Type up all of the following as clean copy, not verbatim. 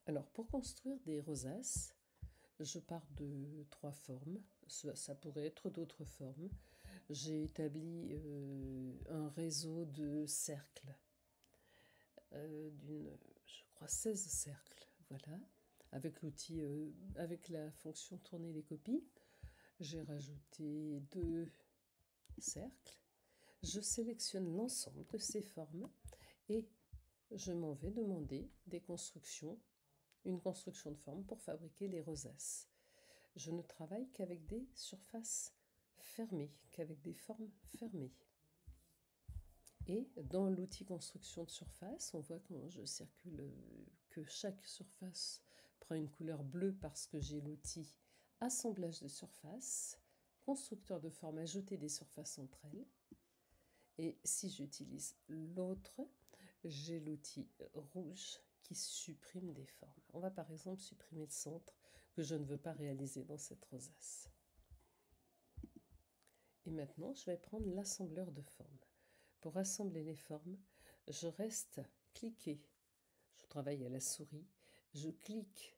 Alors, pour construire des rosaces, je pars de 3 formes. Ça pourrait être d'autres formes. J'ai établi un réseau de cercles, je crois, 16 cercles, voilà, avec l'outil, avec la fonction tourner les copies. J'ai rajouté 2 cercles. Je sélectionne l'ensemble de ces formes et je m'en vais demander des constructions, une construction de forme pour fabriquer les rosaces. Je ne travaille qu'avec des surfaces fermées, qu'avec des formes fermées. Et dans l'outil construction de surface, on voit quand je circule que chaque surface prend une couleur bleue parce que j'ai l'outil assemblage de surfaces, constructeur de formes, ajouter des surfaces entre elles. Et si j'utilise l'autre, j'ai l'outil rouge qui supprime des formes. On va par exemple supprimer le centre que je ne veux pas réaliser dans cette rosace. Et maintenant, je vais prendre l'assembleur de formes. Pour assembler les formes, je reste cliquer. Je travaille à la souris. Je clique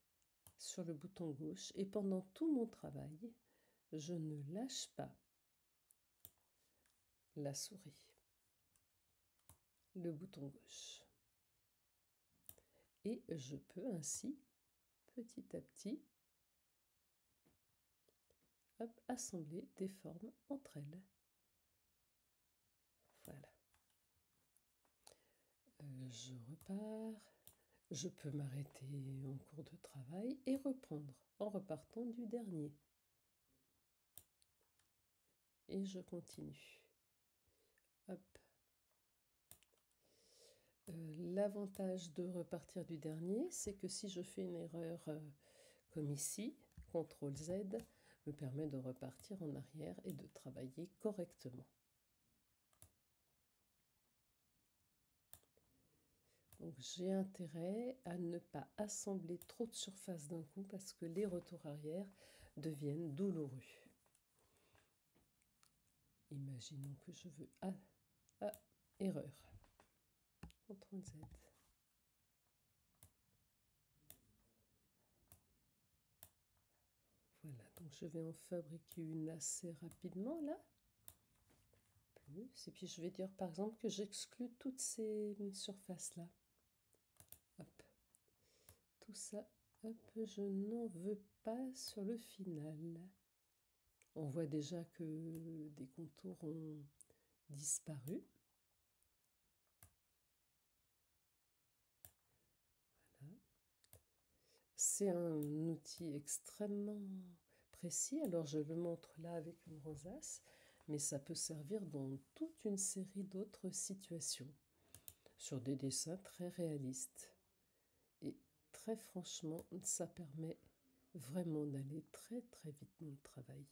sur le bouton gauche et pendant tout mon travail, je ne lâche pas la souris, le bouton gauche. Et je peux ainsi, petit à petit, assembler des formes entre elles. Voilà. Je repars. Je peux m'arrêter en cours de travail et reprendre en repartant du dernier. Et je continue. Hop. L'avantage de repartir du dernier, c'est que si je fais une erreur comme ici, CTRL Z me permet de repartir en arrière et de travailler correctement. Donc j'ai intérêt à ne pas assembler trop de surface d'un coup parce que les retours arrière deviennent douloureux. Imaginons que je veux erreur. CTRL Z. Voilà, donc je vais en fabriquer une assez rapidement là. Et puis je vais dire par exemple que j'exclus toutes ces surfaces-là. Hop. Tout ça, hop, je n'en veux pas sur le final. On voit déjà que des contours ont disparu. Voilà. C'est un outil extrêmement précis. Alors je le montre là avec une rosace, mais ça peut servir dans toute une série d'autres situations, sur des dessins très réalistes. Et très franchement, ça permet vraiment d'aller très très vite dans le travail.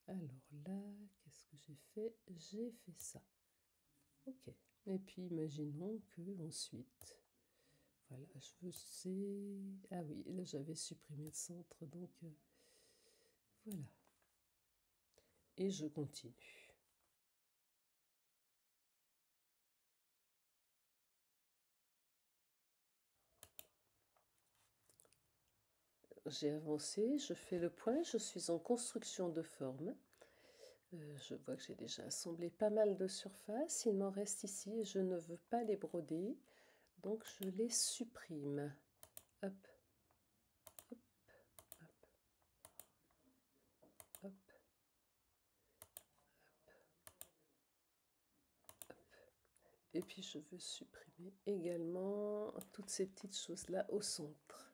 Alors là, qu'est-ce que j'ai fait? J'ai fait ça. Ok. Et puis imaginons que ensuite, voilà, je veux c'est... Ah oui, là j'avais supprimé le centre, donc voilà. Et je continue. J'ai avancé, je fais le point, je suis en construction de forme. Je vois que j'ai déjà assemblé pas mal de surfaces. Il m'en reste ici et je ne veux pas les broder. Donc je les supprime. Hop, hop, hop, hop, hop. Et puis je veux supprimer également toutes ces petites choses-là au centre.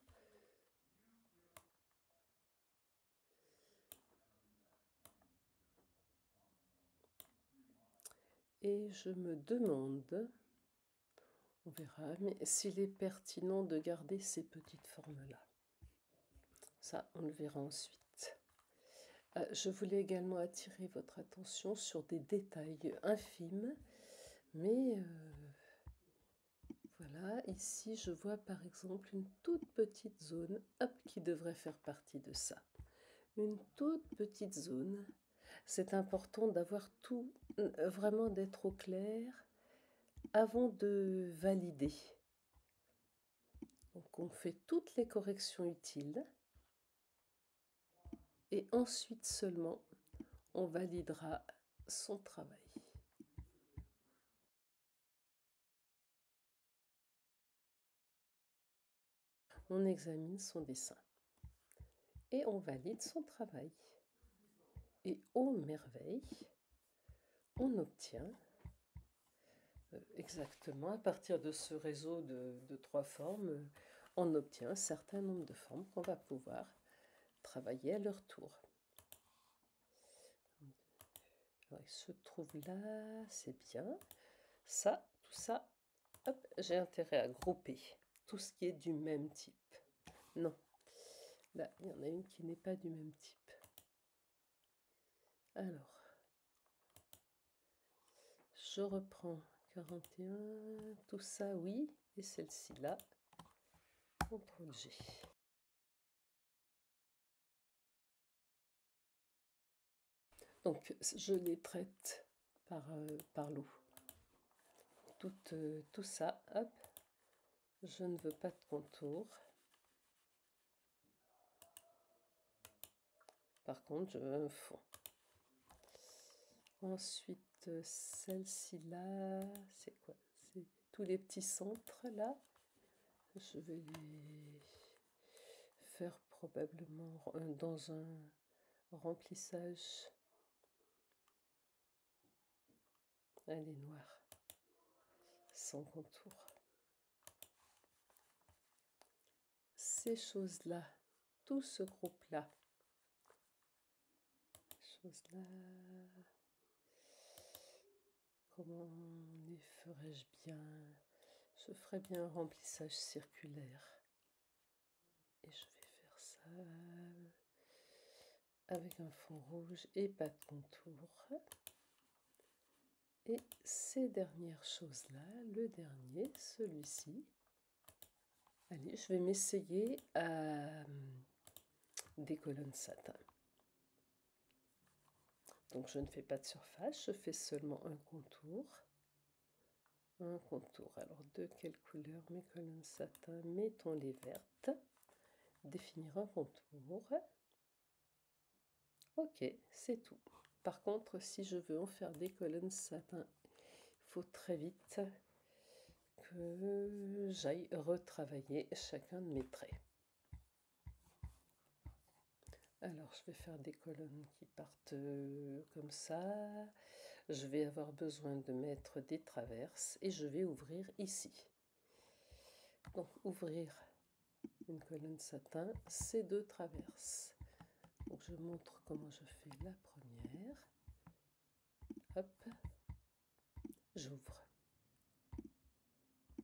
Et je me demande, on verra, mais s'il est pertinent de garder ces petites formes-là. Ça, on le verra ensuite. Je voulais également attirer votre attention sur des détails infimes, mais voilà, ici je vois par exemple une toute petite zone, hop, qui devrait faire partie de ça. Une toute petite zone. C'est important d'avoir tout, vraiment d'être au clair avant de valider. Donc on fait toutes les corrections utiles et ensuite seulement on validera son travail. On examine son dessin et on valide son travail. Et ô merveille, on obtient exactement, à partir de ce réseau de 3 formes, on obtient un certain nombre de formes qu'on va pouvoir travailler à leur tour. Alors, il se trouve là, c'est bien. Ça, tout ça, hop, j'ai intérêt à grouper tout ce qui est du même type. Non, là, il y en a une qui n'est pas du même type. Alors, je reprends 41, tout ça, oui, et celle-ci là, CTRL G. Donc, je les traite par lot. Tout ça, hop, je ne veux pas de contour. Par contre, je veux un fond. Ensuite, celle-ci là, c'est quoi? C'est tous les petits centres là. Je vais les faire probablement dans un remplissage. Allez, noir, sans contour. Ces choses-là, tout ce groupe-là, comment les ferais-je bien? Je ferais bien un remplissage circulaire. Et je vais faire ça avec un fond rouge et pas de contour. Et ces dernières choses-là, le dernier, celui-ci. Allez, je vais m'essayer à des colonnes satin. Donc je ne fais pas de surface, je fais seulement un contour. Un contour. Alors de quelle couleur mes colonnes satin? Mettons-les vertes. Définir un contour. Ok, c'est tout. Par contre, si je veux en faire des colonnes satin, il faut très vite que j'aille retravailler chacun de mes traits. Alors, je vais faire des colonnes qui partent comme ça. Je vais avoir besoin de mettre des traverses et je vais ouvrir ici. Donc, ouvrir une colonne satin, c'est 2 traverses. Donc, je montre comment je fais la première. Hop, j'ouvre.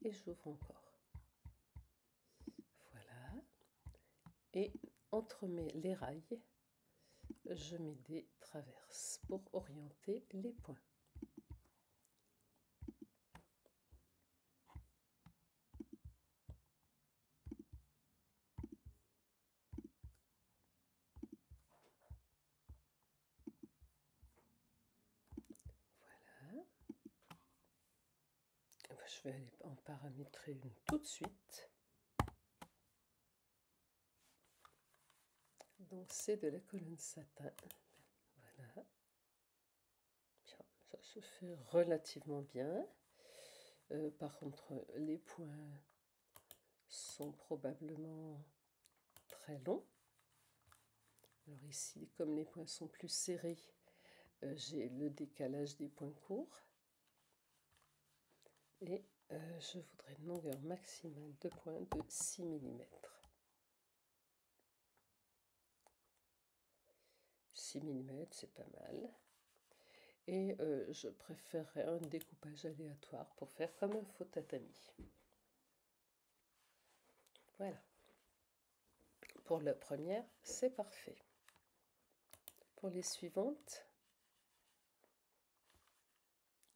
Et j'ouvre encore. Voilà. Et entre les rails, je mets des traverses pour orienter les points. Voilà. Je vais aller en paramétrer une tout de suite. Donc c'est de la colonne satin. Voilà. Bien, ça se fait relativement bien. Par contre, les points sont probablement très longs. Alors ici, comme les points sont plus serrés, j'ai le décalage des points courts. Et je voudrais une longueur maximale de points de 6 mm. 6 mm, c'est pas mal. Et je préférerais un découpage aléatoire pour faire comme un faux tatami. Voilà. Pour la première, c'est parfait. Pour les suivantes,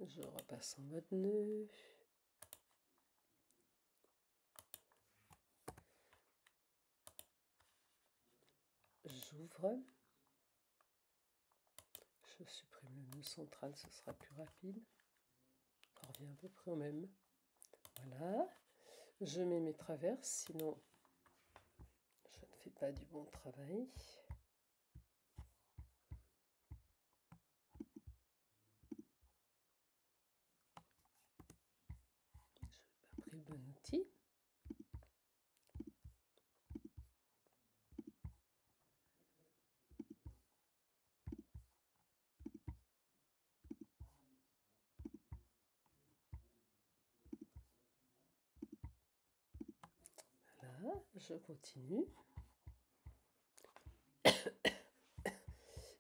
je repasse en mode nœud. J'ouvre. Je supprime le nœud central, ce sera plus rapide. ça revient à peu près au même. Voilà, je mets mes traverses, sinon je ne fais pas du bon travail. Je n'ai pas pris le bon outil. Voilà, je continue.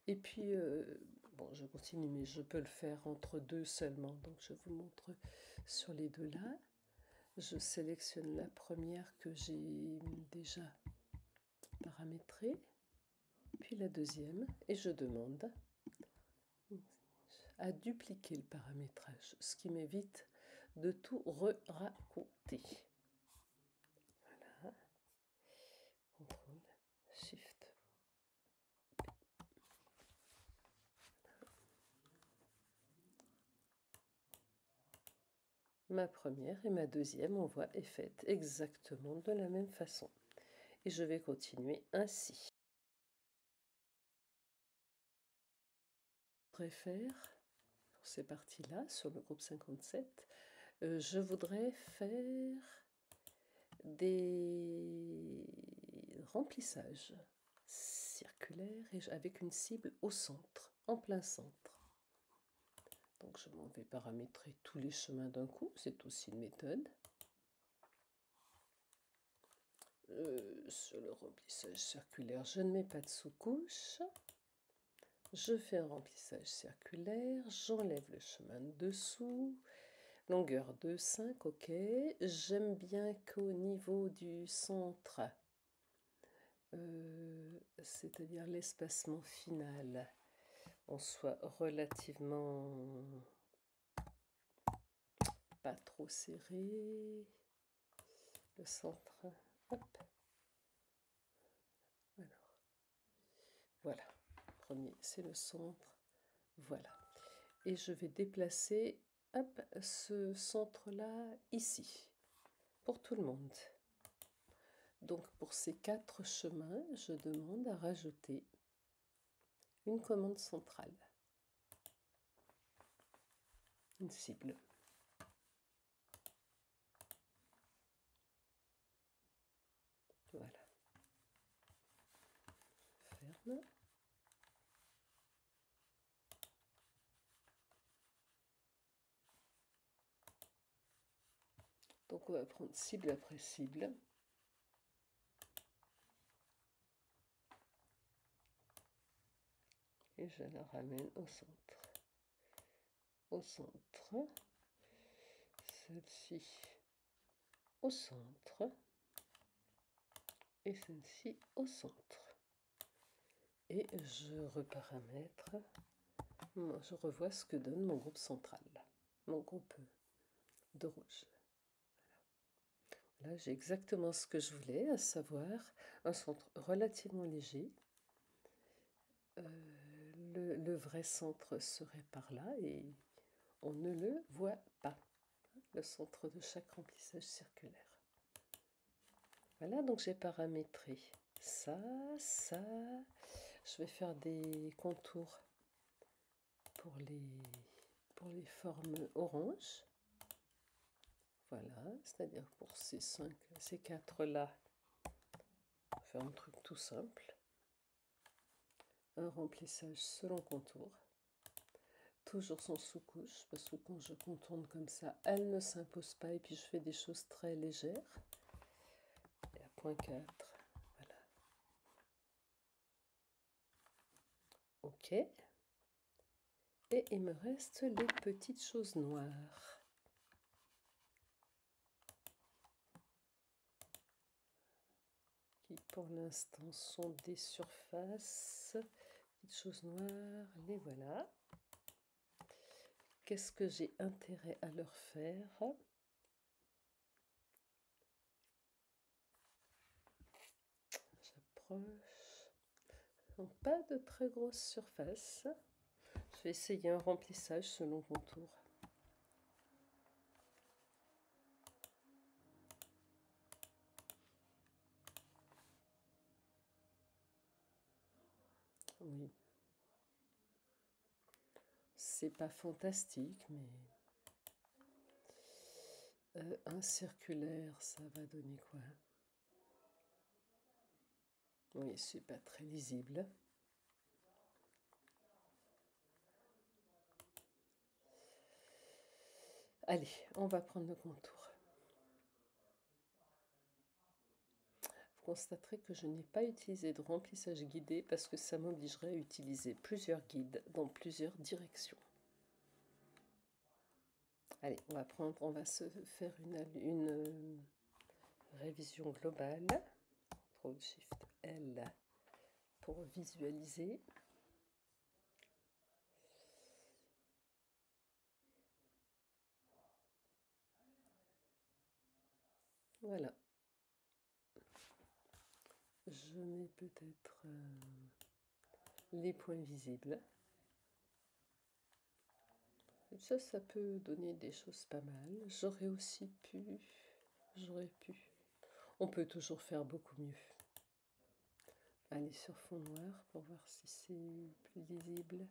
Et puis, bon, je continue, mais je peux le faire entre deux seulement. Donc, je vous montre sur les deux là. Je sélectionne la première que j'ai déjà paramétrée, puis la deuxième, et je demande à dupliquer le paramétrage, ce qui m'évite de tout re-raconter. Voilà. CTRL, SHIFT. Ma première et ma deuxième, on voit, est faite exactement de la même façon. Et je vais continuer ainsi. Je voudrais faire, pour ces parties-là, sur le groupe 57, je voudrais faire des remplissages circulaires et avec une cible au centre, en plein centre. Donc je m'en vais paramétrer tous les chemins d'un coup, c'est aussi une méthode. Sur le remplissage circulaire, je ne mets pas de sous-couche. Je fais un remplissage circulaire, j'enlève le chemin de dessous, longueur de 5, ok. J'aime bien qu'au niveau du centre, c'est-à-dire l'espacement final, on soit relativement pas trop serré. Le centre, hop. Alors, voilà. Premier, c'est le centre. Voilà. Et je vais déplacer hop, ce centre-là ici, pour tout le monde. Donc pour ces 4 chemins, je demande à rajouter une commande centrale, une cible. Voilà. Ferme. Donc on va prendre cible après cible. Et je la ramène au centre. Au centre. Celle-ci au centre. Et celle-ci au centre. Et je reparamètre. Je revois ce que donne mon groupe central. Mon groupe de rouge. Là, j'ai exactement ce que je voulais, à savoir un centre relativement léger. Le vrai centre serait par là et on ne le voit pas, le centre de chaque remplissage circulaire. Voilà, donc j'ai paramétré ça, ça. Je vais faire des contours pour les formes orange. Voilà, c'est-à-dire pour ces 4 là, on va faire un truc tout simple. Un remplissage selon contour, toujours sans sous-couche, parce que quand je contourne comme ça, elle ne s'impose pas, et puis je fais des choses très légères. Et à point 4, voilà. Ok. Et il me reste les petites choses noires. Qui pour l'instant sont des surfaces. Petites choses noires, les voilà. Qu'est-ce que j'ai intérêt à leur faire? J'approche. Pas de très grosse surface. Je vais essayer un remplissage selon contour. Oui. C'est pas fantastique, mais un circulaire, ça va donner quoi? Oui, c'est pas très lisible. Allez, on va prendre le contour. Vous constaterez que je n'ai pas utilisé de remplissage guidé parce que ça m'obligerait à utiliser plusieurs guides dans plusieurs directions. Allez, on va se faire une révision globale. CTRL SHIFT L pour visualiser. Voilà. Je mets peut-être les points visibles. Ça peut donner des choses pas mal. J'aurais pu. On peut toujours faire beaucoup mieux. Allez sur fond noir pour voir si c'est plus lisible.